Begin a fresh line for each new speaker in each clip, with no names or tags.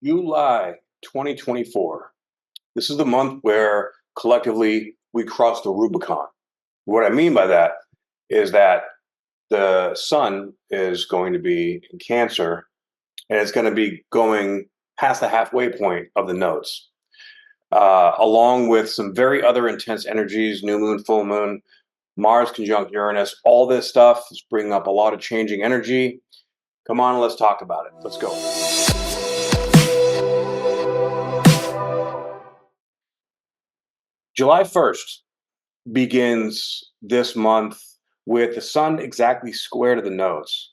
July 2024. This is the month where collectively we cross the Rubicon. What I mean by that is that the sun is going to be in Cancer and it's going to be going past the halfway point of the nodes, along with some very other intense energies, new moon, full moon, Mars conjunct Uranus. All this stuff is bringing up a lot of changing energy. Come on, let's talk about it. Let's go. July 1st begins this month with the sun exactly square to the nodes.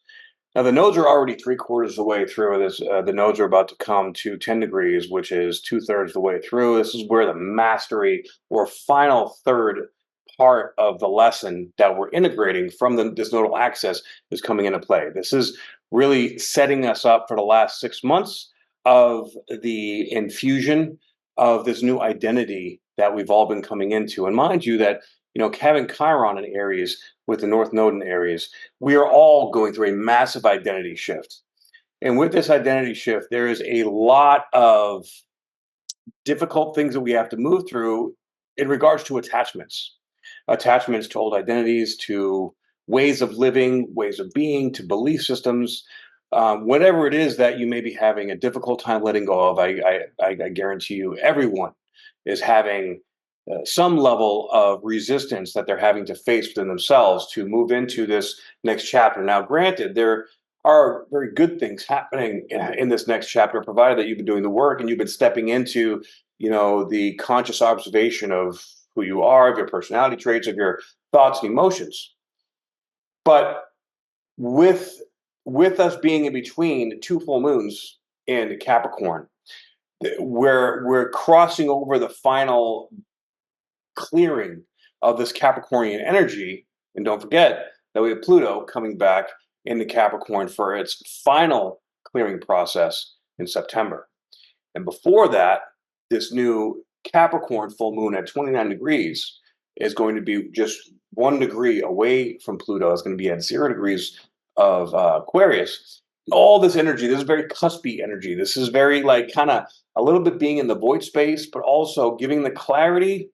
Now, the nodes are already three-quarters of the way through this. The nodes are about to come to 10 degrees, which is two-thirds of the way through. This is where the mastery or final third part of the lesson that we're integrating from this nodal axis is coming into play. This is really setting us up for the last 6 months of the infusion of this new identity that we've all been coming into. And mind you that, having Chiron in Aries with the North Node in Aries, we are all going through a massive identity shift. And with this identity shift, there is a lot of difficult things that we have to move through in regards to attachments to old identities, to ways of living, ways of being, to belief systems. Whatever it is that you may be having a difficult time letting go of, I guarantee you everyone is having some level of resistance that they're having to face within themselves to move into this next chapter. Now, granted, there are very good things happening in this next chapter, provided that you've been doing the work and you've been stepping into, the conscious observation of who you are, of your personality traits, of your thoughts and emotions. But with us being in between two full moons in Capricorn, where we're crossing over the final clearing of this Capricornian energy. And don't forget that we have Pluto coming back into Capricorn for its final clearing process in September. And before that, this new Capricorn full moon at 29 degrees is going to be just 1 degree away from Pluto. It's going to be at 0 degrees of Aquarius. All this energy, this is very cuspy energy. This is very kind of a little bit being in the void space, but also giving the clarity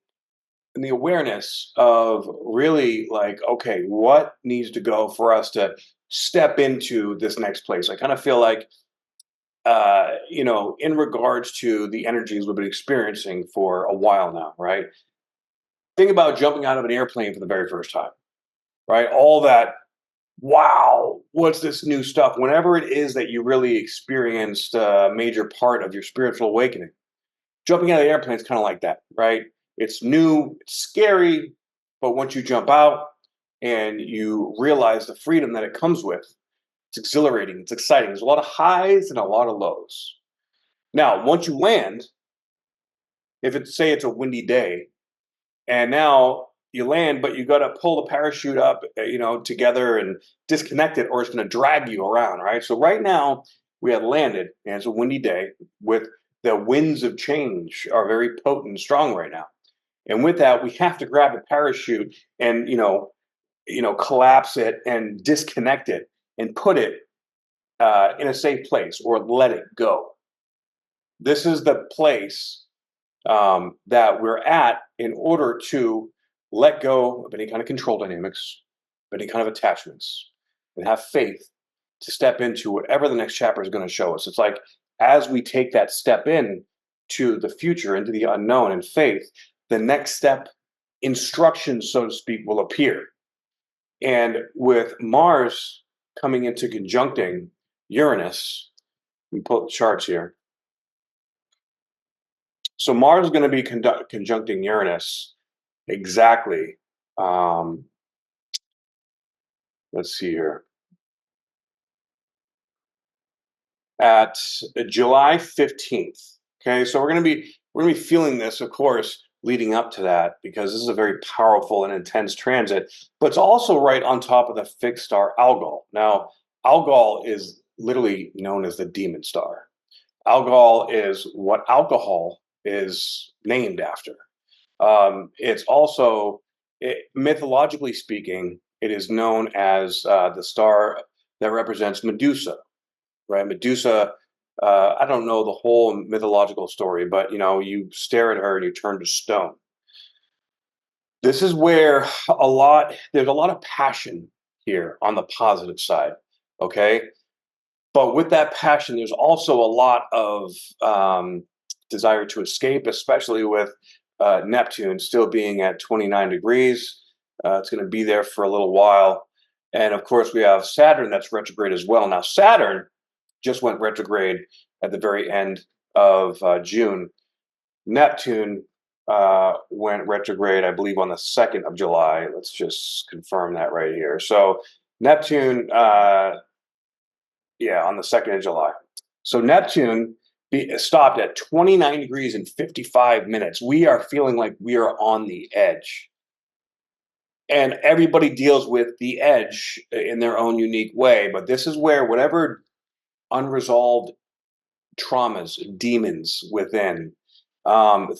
and the awareness of really okay, what needs to go for us to step into this next place. I kind of feel like, in regards to the energies we've been experiencing for a while now, right? Think about jumping out of an airplane for the very first time, right? All that, wow, what's this new stuff? Whenever it is that you really experienced a major part of your spiritual awakening, jumping out of the airplane is kind of like that, right? It's new, it's scary, but once you jump out and you realize the freedom that it comes with, it's exhilarating, it's exciting. There's a lot of highs and a lot of lows. Now, once you land, if it's a windy day, and now you land, but you got to pull the parachute up, together and disconnect it, or it's going to drag you around, right? So right now we have landed, and it's a windy day with the winds of change are very potent and strong right now. And with that, we have to grab the parachute and, collapse it and disconnect it and put it in a safe place or let it go. This is the place that we're at in order to let go of any kind of control dynamics, any kind of attachments, and have faith to step into whatever the next chapter is going to show us. It's like as we take that step in to the future, into the unknown in faith, the next step instructions, so to speak, will appear. And with Mars coming into conjuncting Uranus, we pull the charts here. So Mars is going to be conjuncting Uranus exactly. Let's see here. At July 15th. Okay, so we're going to be feeling this, of course, leading up to that, because this is a very powerful and intense transit, but it's also right on top of the fixed star Algol. Now, Algol is literally known as the demon star. Algol is what alcohol is named after. It's also, mythologically speaking, it is known as the star that represents Medusa, right? Medusa I don't know the whole mythological story, but you stare at her and you turn to stone. This is where there's a lot of passion here on the positive side. Okay. But with that passion, there's also a lot of desire to escape, especially with Neptune still being at 29 degrees. It's going to be there for a little while. And of course, we have Saturn that's retrograde as well. Now, Saturn just went retrograde at the very end of June. Neptune went retrograde, I believe, on the 2nd of July. Let's just confirm that right here. So, Neptune, yeah, on the 2nd of July. So, Neptune stopped at 29 degrees and 55 minutes. We are feeling like we are on the edge. And everybody deals with the edge in their own unique way. But this is where whatever unresolved traumas, demons within,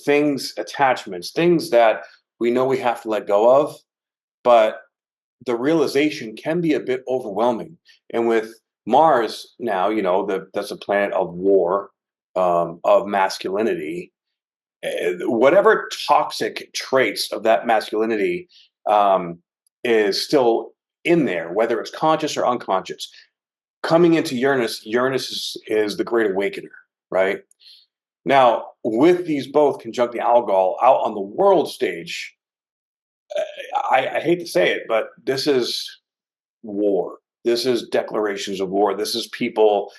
things, attachments, things that we know we have to let go of, but the realization can be a bit overwhelming. And with Mars now, that's a planet of war, of masculinity. Whatever toxic traits of that masculinity is still in there, whether it's conscious or unconscious. Coming into Uranus, Uranus is the great awakener, right? Now, with these both conjuncting Algol out on the world stage, I hate to say it, but this is war. This is declarations of war. This is people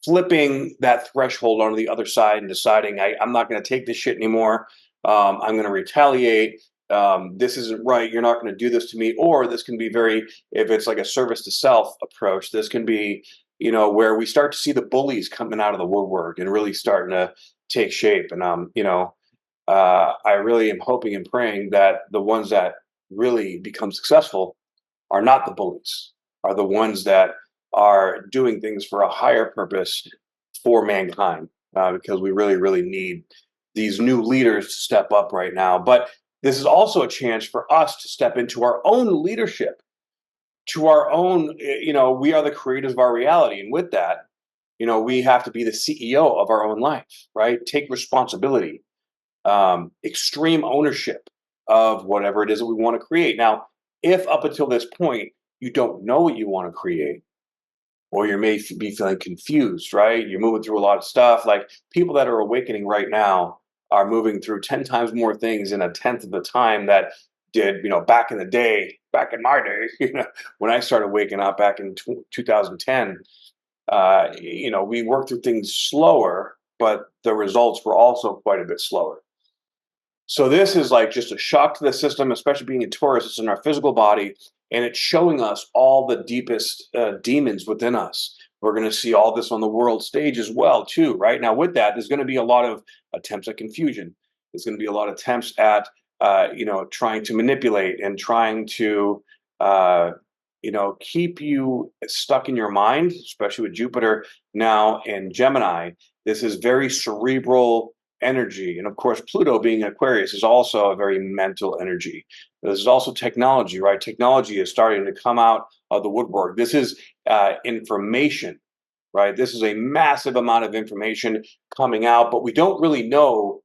flipping that threshold onto the other side and deciding, I'm not going to take this shit anymore. I'm going to retaliate. This isn't right. You're not going to do this to me. Or this can be if it's like a service to self approach, this can be, where we start to see the bullies coming out of the woodwork and really starting to take shape. And, I really am hoping and praying that the ones that really become successful are not the bullies, are the ones that are doing things for a higher purpose for mankind, because we really, really need these new leaders to step up right now. But this is also a chance for us to step into our own leadership, to our own, we are the creators of our reality. And with that, we have to be the CEO of our own life, right? Take responsibility, extreme ownership of whatever it is that we want to create. Now, if up until this point you don't know what you want to create, or you may be feeling confused, right? You're moving through a lot of stuff. Like people that are awakening right now are moving through 10 times more things in a tenth of the time that did, back in the day, back in my day, when I started waking up back in 2010. We worked through things slower, but the results were also quite a bit slower. So this is like just a shock to the system, especially being in Taurus. It's in our physical body, and it's showing us all the deepest demons within us. We're going to see all this on the world stage as well, too. Right now, with that, there's going to be a lot of attempts at confusion. There's going to be a lot of attempts at, trying to manipulate and trying to, keep you stuck in your mind, especially with Jupiter now in Gemini. This is very cerebral energy. And of course, Pluto being Aquarius is also a very mental energy. This is also technology, right? Technology is starting to come out of the woodwork. This is information, right? This is a massive amount of information coming out, but we don't really know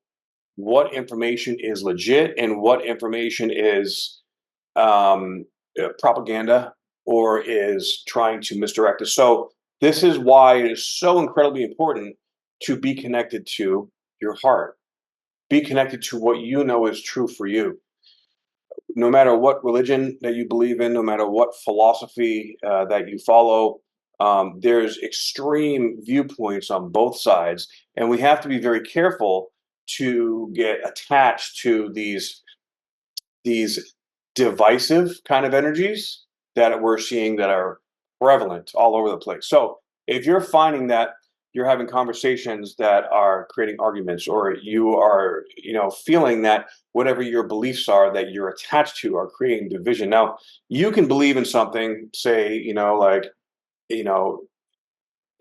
what information is legit and what information is propaganda or is trying to misdirect us. So this is why it is so incredibly important to be connected to your heart. Be connected to what you know is true for you. No matter what religion that you believe in, no matter what philosophy that you follow, there's extreme viewpoints on both sides. And we have to be very careful to get attached to these divisive kind of energies that we're seeing that are prevalent all over the place. So if you're finding that you're having conversations that are creating arguments, or you are, feeling that whatever your beliefs are that you're attached to are creating division. Now, you can believe in something, say, like, you know,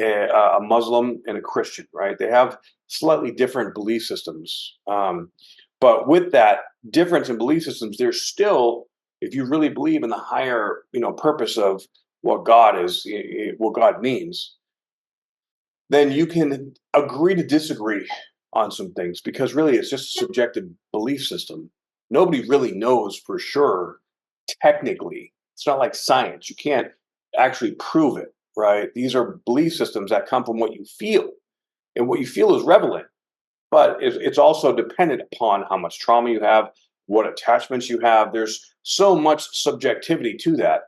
a Muslim and a Christian, right? They have slightly different belief systems. But with that difference in belief systems, there's still, if you really believe in the higher, purpose of what God is, what God means, then you can agree to disagree on some things because really it's just a subjective belief system. Nobody really knows for sure technically. It's not like science. You can't actually prove it, right? These are belief systems that come from what you feel, and what you feel is relevant, but it's also dependent upon how much trauma you have, what attachments you have. There's so much subjectivity to that.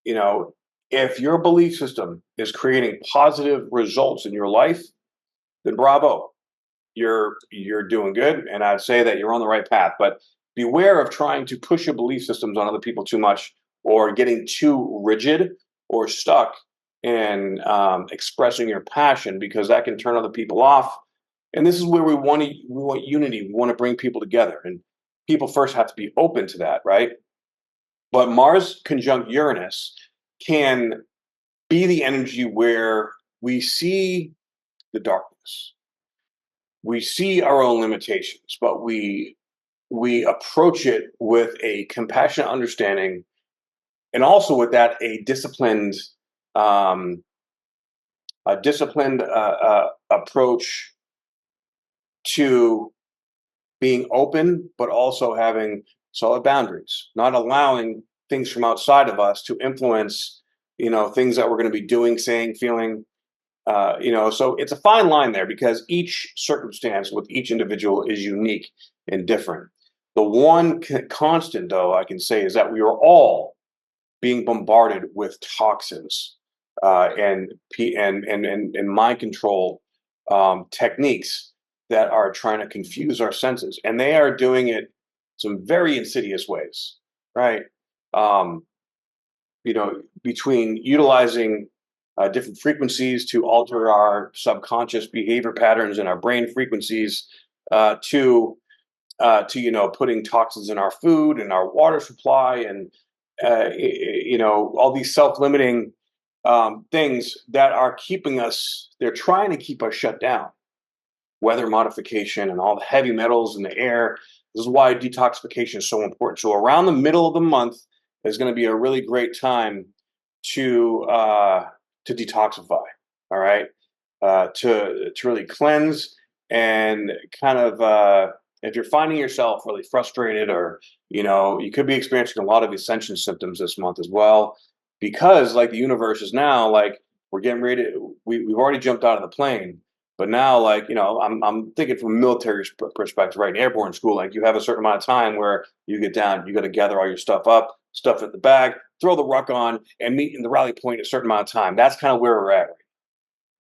You know, if your belief system is creating positive results in your life, then bravo, you're doing good, and I'd say that you're on the right path. But beware of trying to push your belief systems on other people too much, or getting too rigid or stuck in expressing your passion, because that can turn other people off. And this is where we want unity. We want to bring people together, and people first have to be open to that, right? But Mars conjunct Uranus can be the energy where we see the darkness, we see our own limitations, but we approach it with a compassionate understanding, and also with that um, a disciplined approach to being open, but also having solid boundaries, not allowing things from outside of us to influence, things that we're going to be doing, saying, feeling. So it's a fine line there because each circumstance with each individual is unique and different. The one constant, though, I can say is that we are all being bombarded with toxins and mind control techniques that are trying to confuse our senses, and they are doing it some very insidious ways, right? Um, Between utilizing different frequencies to alter our subconscious behavior patterns and our brain frequencies, to putting toxins in our food and our water supply, and all these self-limiting things that are keeping us. They're trying to keep us shut down. Weather modification and all the heavy metals in the air. This is why detoxification is so important. So around the middle of the month is going to be a really great time to detoxify. All right, to really cleanse, and kind of if you're finding yourself really frustrated, or you could be experiencing a lot of ascension symptoms this month as well, because like the universe is now like we're getting ready to, we've already jumped out of the plane, but now, like, I'm thinking from a military perspective, right? In airborne school, like you have a certain amount of time where you get down, you got to gather all your stuff up, stuff at the bag, throw the ruck on, and meet in the rally point a certain amount of time. That's kind of where we're at.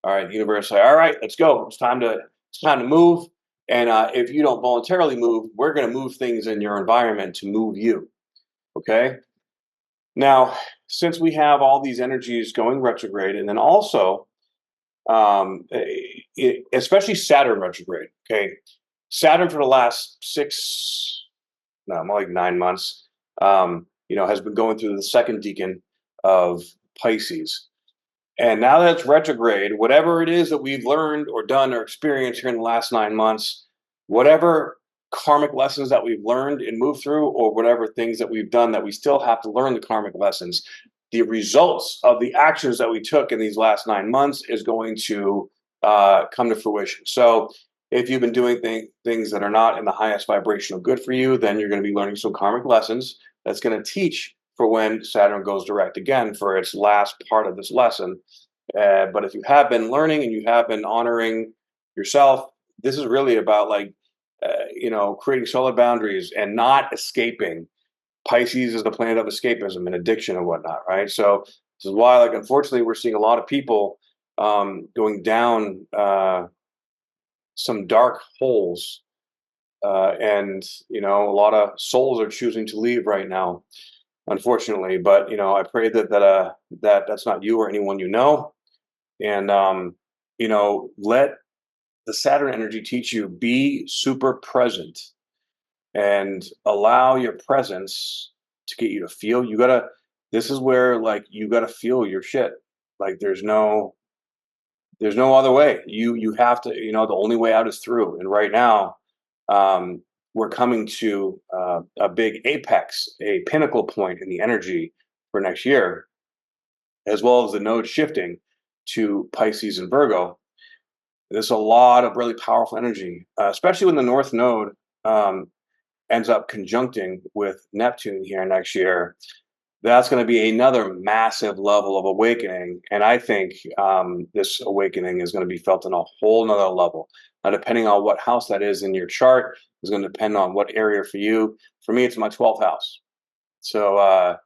All right, the universe say, all right, let's go. It's time to move. And if you don't voluntarily move, we're going to move things in your environment to move you. Okay. Now, since we have all these energies going retrograde, and then also especially Saturn retrograde. Okay, Saturn for the last no, more like 9 months, has been going through the second decan of Pisces, and now that it's retrograde, whatever it is that we've learned or done or experienced here in the last 9 months, whatever karmic lessons that we've learned and moved through, or whatever things that we've done that we still have to learn the karmic lessons, the results of the actions that we took in these last 9 months is going to come to fruition. So if you've been doing things that are not in the highest vibrational good for you, then you're going to be learning some karmic lessons that's going to teach for when Saturn goes direct again for its last part of this lesson. But if you have been learning and you have been honoring yourself, this is really about like, creating solid boundaries and not escaping. Pisces is the planet of escapism and addiction and whatnot, right? So this is why, like, unfortunately, we're seeing a lot of people going down some dark holes, and a lot of souls are choosing to leave right now, unfortunately. But I pray that that's not you or anyone and let the Saturn energy teach you, be super present and allow your presence to get you to feel. This is where, like, you gotta feel your shit. Like there's no other way. You have to, the only way out is through. And right now, we're coming to a big apex, a pinnacle point in the energy for next year, as well as the node shifting to Pisces and Virgo. There's a lot of really powerful energy, especially when the North Node um, ends up conjuncting with Neptune here next year. That's going to be another massive level of awakening, and I think this awakening is going to be felt on a whole nother level. Now, depending on what house that is in your chart, is going to depend on what area for you. For me, it's my 12th house. So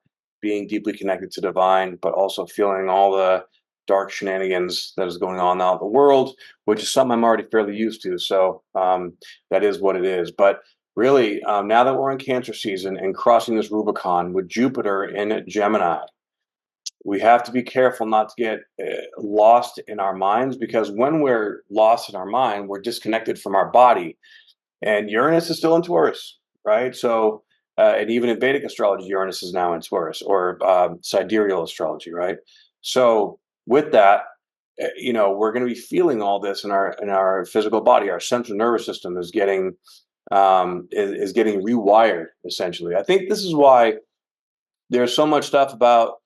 being deeply connected to divine, but also feeling all the dark shenanigans that is going on out in the world, which is something I'm already fairly used to. So that is what it is. But really, now that we're in Cancer season and crossing this Rubicon with Jupiter in Gemini, we have to be careful not to get lost in our minds, because when we're lost in our mind, we're disconnected from our body, and Uranus is still in Taurus, right? So, and even in Vedic astrology, Uranus is now in Taurus, or sidereal astrology, right? So, with that, we're going to be feeling all this in our physical body. Our central nervous system is getting rewired, essentially. I think this is why there's so much stuff about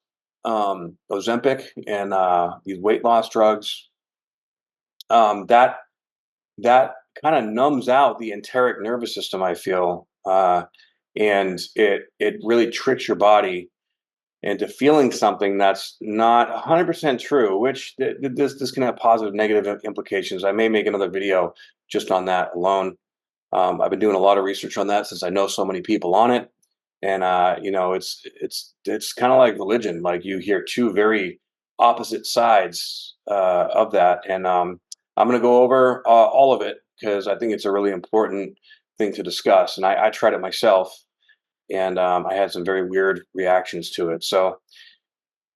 Ozempic and these weight loss drugs that kind of numbs out the enteric nervous system, I feel, and it really tricks your body into feeling something that's not 100% true. Which this can have positive, negative implications. I may make another video just on that alone. I've been doing a lot of research on that since I know so many people on it, and it's kind of like religion. Like, you hear two very opposite sides of that, and I'm going to go over all of it because I think it's a really important thing to discuss. And I tried it myself, and I had some very weird reactions to it. So,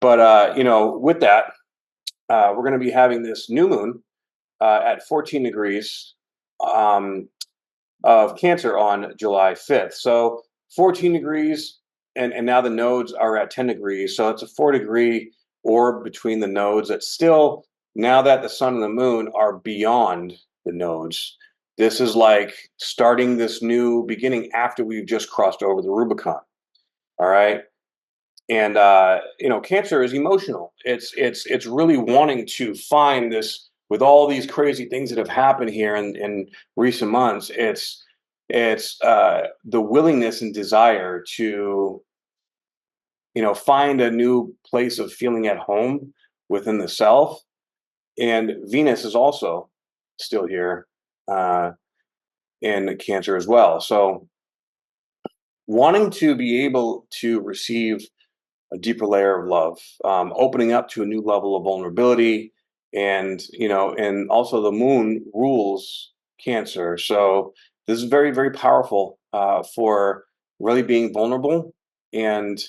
but with that, we're going to be having this new moon at 14 degrees. Of Cancer on July 5th. So 14 degrees, and now the nodes are at 10 degrees. So it's a 4-degree orb between the nodes. That's still, now that the sun and the moon are beyond the nodes, this is like starting this new beginning after we've just crossed over the Rubicon. All right. And Cancer is emotional. It's really wanting to find this, with all these crazy things that have happened here in recent months. It's the willingness and desire to find a new place of feeling at home within the self. And Venus is also still here uh, in Cancer as well. So wanting to be able to receive a deeper layer of love, opening up to a new level of vulnerability, and also the moon rules Cancer, so this is very, very powerful for really being vulnerable and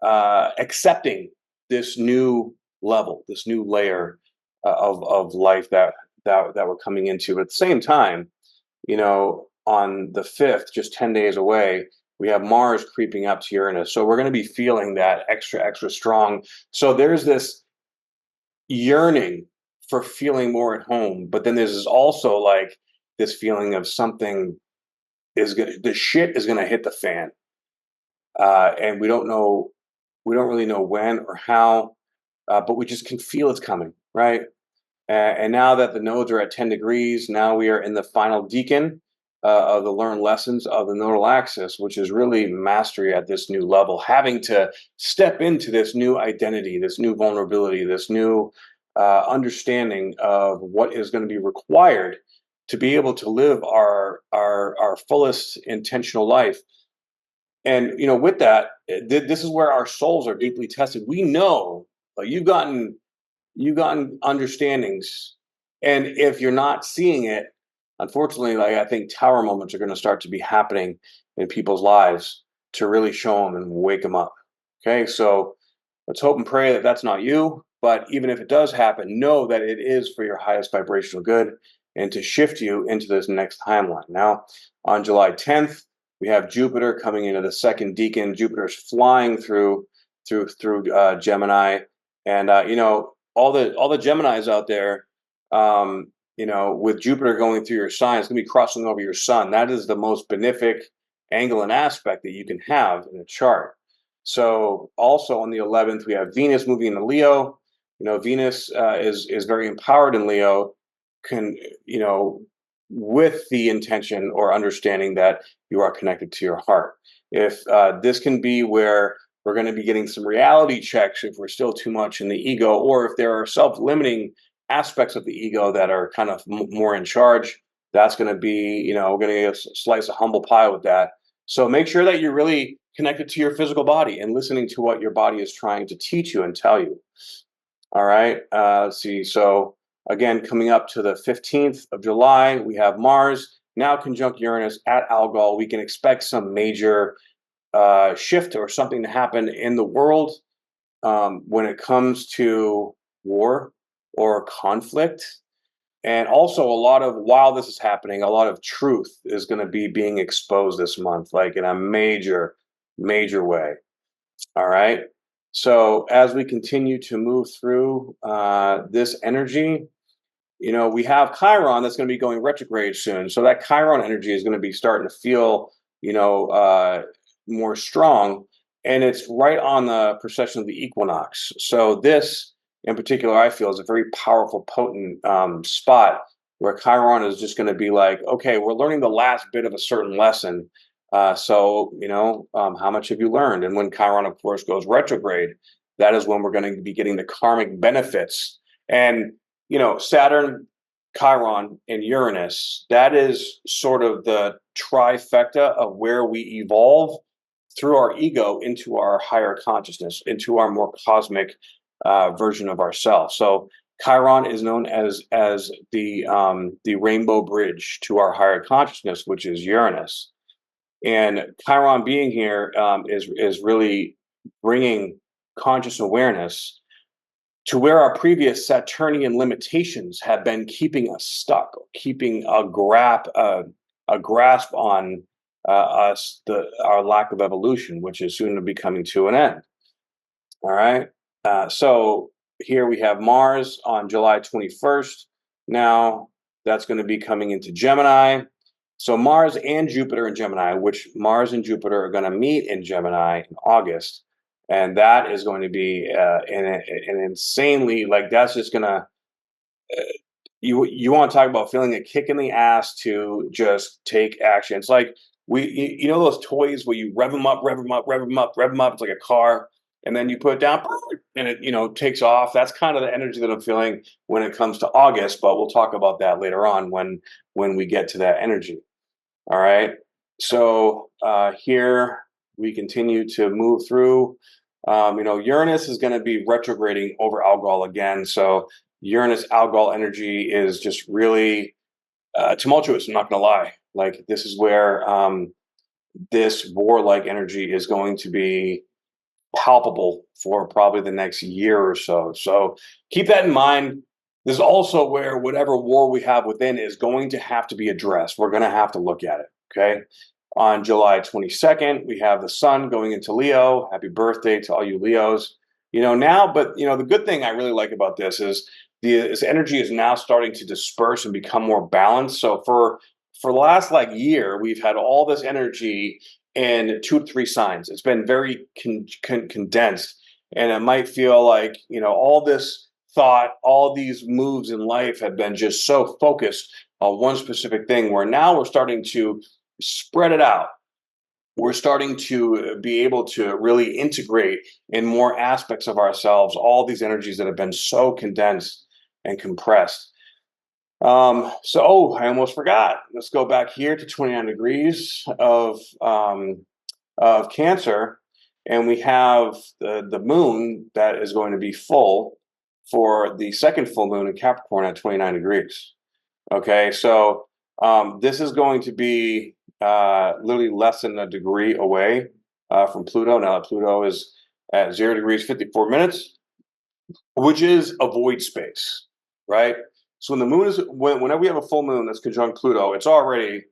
accepting this new level, this new layer of life that we're coming into. At the same time, on the 5th, just 10 days away, we have Mars creeping up to Uranus. So we're going to be feeling that extra, extra strong. So there's this yearning for feeling more at home, but then there's also like this feeling of something the shit is going to hit the fan. And we don't really know when or how, but we just can feel it's coming, right? And now that the nodes are at 10 degrees, now we are in the final decan of the learned lessons of the nodal axis, which is really mastery at this new level, having to step into this new identity, this new vulnerability, this new understanding of what is going to be required to be able to live our fullest intentional life. And with that, this is where our souls are deeply tested. We know, you've gotten understandings, and if you're not seeing it, unfortunately, like, I think tower moments are going to start to be happening in people's lives to really show them and wake them up. Okay, so let's hope and pray that that's not you, but even if it does happen, know that it is for your highest vibrational good and to shift you into this next timeline. Now, on July 10th, we have Jupiter coming into the second decan. Jupiter's flying through Gemini, and all the Geminis out there, with Jupiter going through your sign, it's going to be crossing over your sun. That is the most benefic angle and aspect that you can have in a chart. So also on the 11th, we have Venus moving into Leo. Venus is very empowered in Leo, can, you know, with the intention or understanding that you are connected to your heart. If this can be where we're going to be getting some reality checks if we're still too much in the ego, or if there are self-limiting aspects of the ego that are kind of more in charge, that's going to be, you know, going to get a slice of humble pie with that. So make sure that you're really connected to your physical body and listening to what your body is trying to teach you and tell you. All right. Let's see. So again, coming up to the 15th of July, we have Mars now conjunct Uranus at Algol. We can expect some major shift or something to happen in the world when it comes to war or conflict. And also, a lot of, while this is happening, a lot of truth is going to be being exposed this month, like in a major, major way. All right. So as we continue to move through this energy, you know, we have Chiron that's going to be going retrograde soon. So that Chiron energy is going to be starting to feel, you know, more strong. And it's right on the precession of the equinox. So this in particular, I feel, is a very powerful, potent spot where Chiron is just going to be like, okay, we're learning the last bit of a certain lesson. So, you know, how much have you learned? And when Chiron, of course, goes retrograde, that is when we're going to be getting the karmic benefits. And, you know, Saturn, Chiron, and Uranus, that is sort of the trifecta of where we evolve through our ego into our higher consciousness, into our more cosmic version of ourselves. So Chiron is known as the rainbow bridge to our higher consciousness, which is Uranus. And Chiron being here is really bringing conscious awareness to where our previous Saturnian limitations have been keeping us stuck, keeping a grasp on our lack of evolution, which is soon to be coming to an end. All right. So here we have Mars on July 21st. Now that's going to be coming into Gemini. So Mars and Jupiter in Gemini, which Mars and Jupiter are going to meet in Gemini in August. And that is going to be an insanely, like, that's just going to, you want to talk about feeling a kick in the ass to just take action. It's like, you know those toys where you rev them up, rev them up, rev them up, rev them up. It's like a car, and then you put it down, and it, you know, takes off. That's kind of the energy that I'm feeling when it comes to August. But we'll talk about that later on when we get to that energy. All right. So here we continue to move through. You know, Uranus is going to be retrograding over Algol again. So Uranus Algol energy is just really tumultuous. I'm not going to lie. Like, this is where this warlike energy is going to be palpable for probably the next year or so. So keep that in mind. This is also where whatever war we have within is going to have to be addressed. We're going to have to look at it. Okay. On July 22nd, we have the sun going into Leo. Happy birthday to all you Leos. You know, now, but, you know, the good thing I really like about this is this energy is now starting to disperse and become more balanced. So for the last like year, we've had all this energy in 2 to 3 signs. It's been very condensed, and it might feel like, you know, all this thought, all these moves in life have been just so focused on one specific thing, where now we're starting to spread it out. We're starting to be able to really integrate in more aspects of ourselves all these energies that have been so condensed and compressed. So I almost forgot. Let's go back here to 29 degrees of Cancer, and we have the moon that is going to be full for the second full moon in Capricorn at 29 degrees. Okay, so this is going to be literally less than a degree away from Pluto. Now that Pluto is at 0 degrees 54 minutes, which is a void space, right? So when the moon is, whenever we have a full moon that's conjunct Pluto, it's already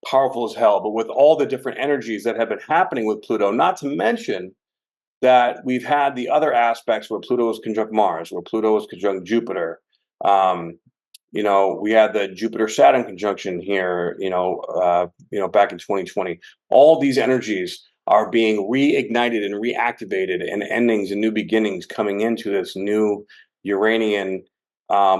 powerful as hell. But with all the different energies that have been happening with Pluto, not to mention that we've had the other aspects where Pluto is conjunct Mars, where Pluto is conjunct Jupiter. You know, we had the Jupiter-Saturn conjunction here, you know, back in 2020. All these energies are being reignited and reactivated, and endings and new beginnings coming into this new Uranian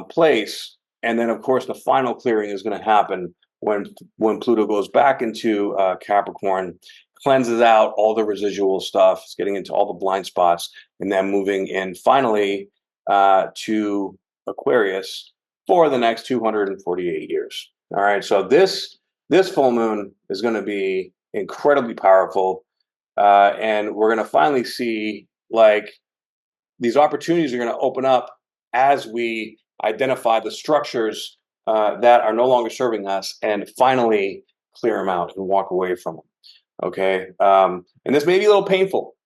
place. and then of course the final clearing is going to happen when Pluto goes back into Capricorn, cleanses out all the residual stuff, it's getting into all the blind spots, and then moving in finally to Aquarius for the next 248 years. All right, so this full moon is going to be incredibly powerful, and we're going to finally see like these opportunities are going to open up as we identify the structures that are no longer serving us and finally clear them out and walk away from them. Okay. And this may be a little painful.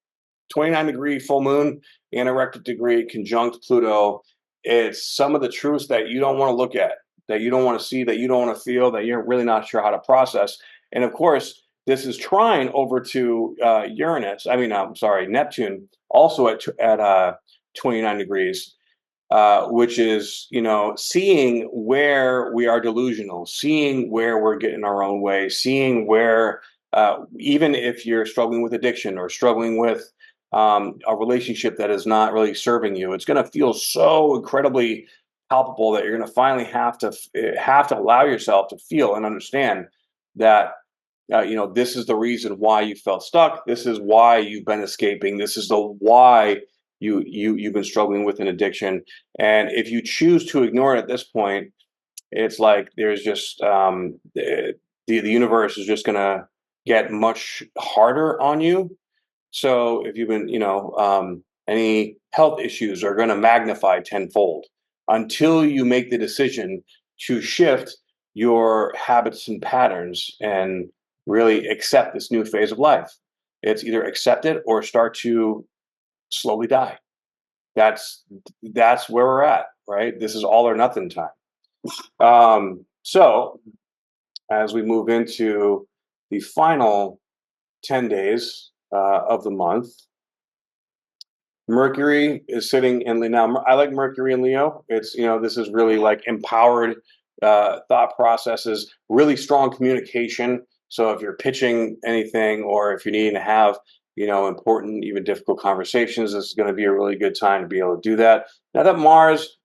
29-degree full moon, anarectic degree, conjunct Pluto. It's some of the truths that you don't want to look at, that you don't want to see, that you don't want to feel, that you're really not sure how to process. And of course, this is trine over to Uranus. I'm sorry, Neptune, also at 29 degrees, which is, seeing where we are delusional, seeing where we're getting our own way, seeing where, even if you're struggling with addiction or struggling with a relationship that is not really serving you, it's going to feel so incredibly palpable that you're going to finally have to allow yourself to feel and understand that this is the reason why you felt stuck. This is why you've been escaping. This is the why you've been struggling with an addiction. And if you choose to ignore it at this point, it's like there's just the universe is just going to get much harder on you. So if you've been, any health issues are going to magnify tenfold until you make the decision to shift your habits and patterns and really accept this new phase of life. It's either accept it or start to slowly die. That's where we're at, right? This is all or nothing time. So as we move into the final 10 days of the month, Mercury is sitting in Leo. Now, I like Mercury in Leo. It's, this is really like empowered thought processes, really strong communication. So if you're pitching anything or if you're needing to have, important, even difficult conversations, this is going to be a really good time to be able to do that. Now that Mars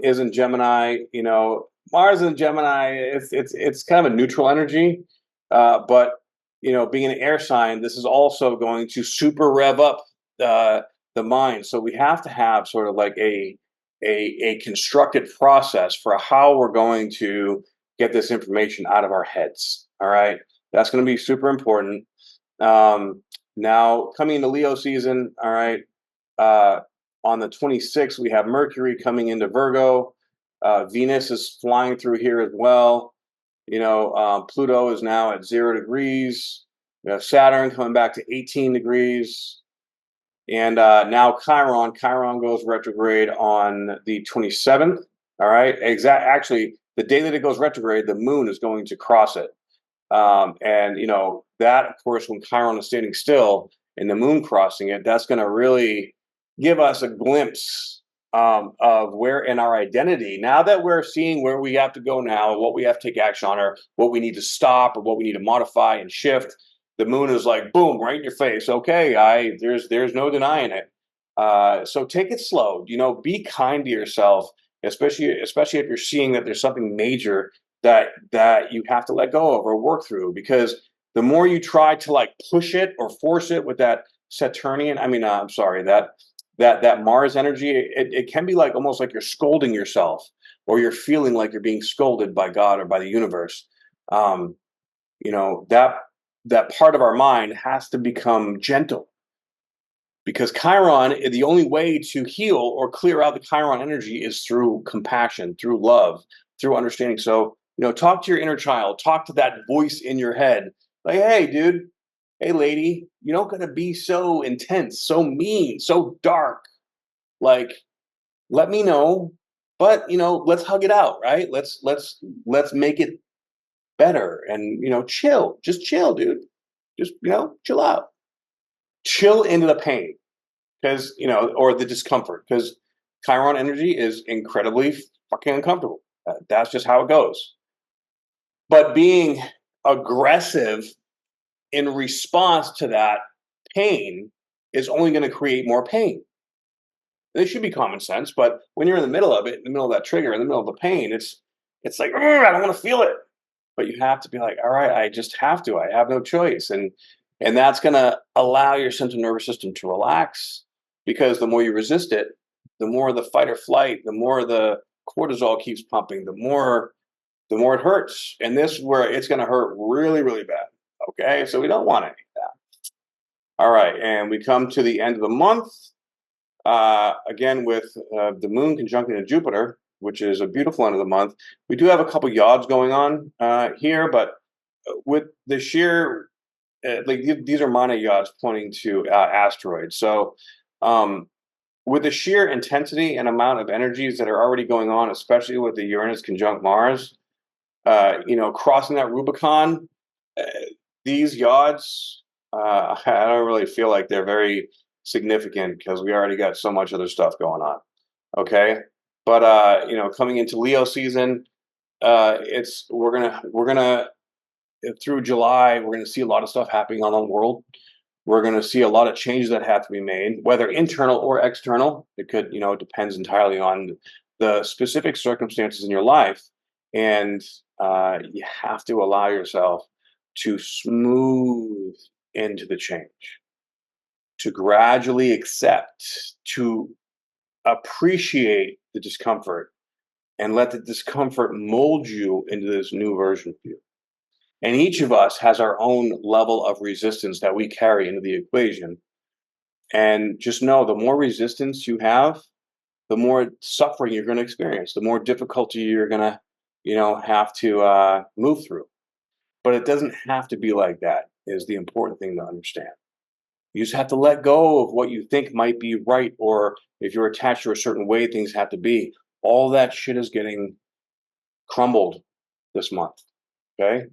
is in Gemini, Mars in Gemini, it's kind of a neutral energy, but being an air sign, this is also going to super rev up the mind. So we have to have sort of like a constructed process for how we're going to get this information out of our heads. All right, that's going to be super important. Now coming into Leo season, all right, on the 26th we have Mercury coming into Virgo. Venus is flying through here as well. Pluto is now at 0 degrees. We have Saturn coming back to 18 degrees. And now Chiron goes retrograde on the 27th. All right. Actually, the day that it goes retrograde, the moon is going to cross it. And that, of course, when Chiron is standing still and the moon crossing it, that's going to really give us a glimpse of where in our identity, now that we're seeing where we have to go now, what we have to take action on, or what we need to stop, or what we need to modify and shift. The moon is like, boom, right in your face. Okay, there's no denying it. So take it slow. Be kind to yourself, especially if you're seeing that there's something major that you have to let go of or work through. Because the more you try to like push it or force it with that Saturnian, that Mars energy, it can be like almost like you're scolding yourself, or you're feeling like you're being scolded by God or by the universe. That part of our mind has to become gentle, because Chiron, the only way to heal or clear out the Chiron energy is through compassion, through love, through understanding. So, talk to your inner child, talk to that voice in your head. Like, hey, dude, hey, lady, you don't gotta be so intense, so mean, so dark. Like, let me know, but let's hug it out, right? Let's make it better, and chill, just chill, dude. Just chill out, chill into the pain, because or the discomfort, because Chiron energy is incredibly fucking uncomfortable. That's just how it goes. But being aggressive in response to that pain is only going to create more pain. This should be common sense, but when you're in the middle of it, in the middle of that trigger, in the middle of the pain, It's like, "Ugh, I don't want to feel it." But you have to be like, all right, I just have to. I have no choice. And that's gonna allow your central nervous system to relax, because the more you resist it, the more the fight or flight, the more the cortisol keeps pumping, the more it hurts. And this is where it's gonna hurt really, really bad. Okay. So we don't want any of that. All right. And we come to the end of the month. Again, with the moon conjuncting Jupiter, which is a beautiful end of the month. We do have a couple yods going on here, but with the sheer, these are minor yods pointing to asteroids. So, um, with the sheer intensity and amount of energies that are already going on, especially with the Uranus conjunct Mars, crossing that Rubicon, uh, these yods, I don't really feel like they're very significant because we already got so much other stuff going on. Okay, but coming into Leo season, it's we're gonna through July, we're gonna see a lot of stuff happening on the world. We're gonna see a lot of changes that have to be made, whether internal or external. It could, it depends entirely on the specific circumstances in your life, and you have to allow yourself to smooth into the change, to gradually accept, to appreciate the discomfort, and let the discomfort mold you into this new version of you. And each of us has our own level of resistance that we carry into the equation. And just know, the more resistance you have, the more suffering you're going to experience, the more difficulty you're going to, have to move through. But it doesn't have to be like that, is the important thing to understand. You just have to let go of what you think might be right, or if you're attached to a certain way things have to be. All that shit is getting crumbled this month. Okay.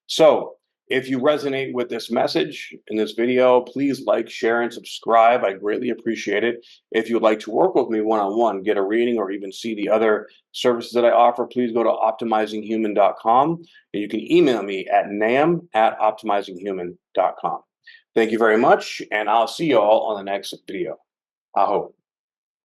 So if you resonate with this message in this video, please like, share, and subscribe. I greatly appreciate it. If you'd like to work with me one-on-one, get a reading, or even see the other services that I offer, please go to optimizinghuman.com, and you can email me at nam@optimizinghuman.com. Thank you very much, and I'll see you all on the next video. Aho.